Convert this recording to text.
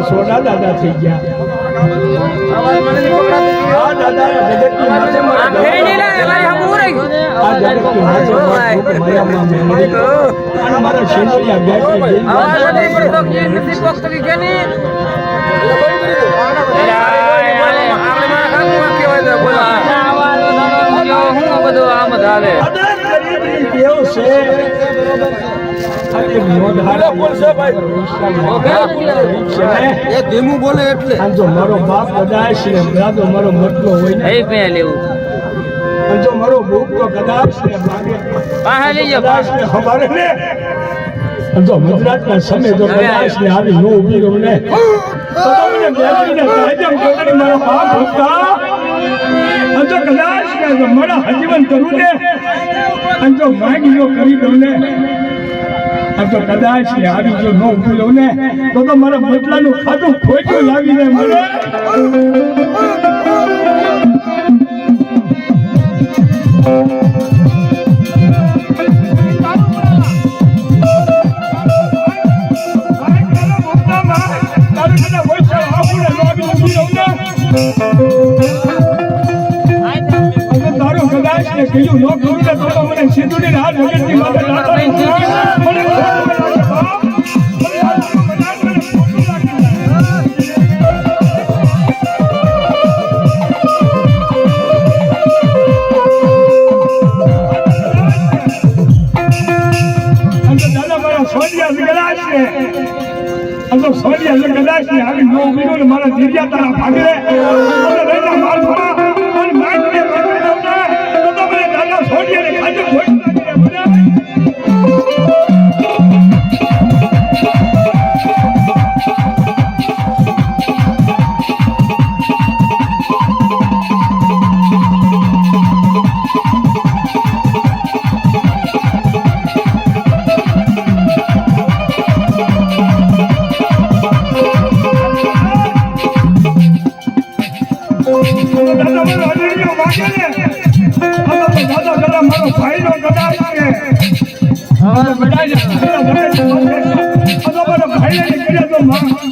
સોના દાદા થઈ ગયા ધીમું બોલે એટલે મારો બાપ કદાચ મારો મતલો હોય જો મારો ભૂખ તો કદાચ જો ગુજરાત ના સમય જો કદાચ ને આવી નો ઉભી રહું ને તો તમને મારો બાપ ભૂખતા જો કદાચ મારા હજીવન કરું ને જો માગી જો કરી દઉં ને તો કદાચ આવી જો ન ઉભી લઉં ને તો મારા બદલાનું ખાતું ખોટું લાગી જાય મને તારું કદાચ ને કીધું ન કરું ને તો મને સીધું ને હાથ વગરની માથે કદાચ ને આવી નો ઉભી ને મારા જીજ્યા તારા ભાગે માલ ફરા અને માઇક ને તો મને દાદા છોડીને ખાજે ખોટ ભાઈ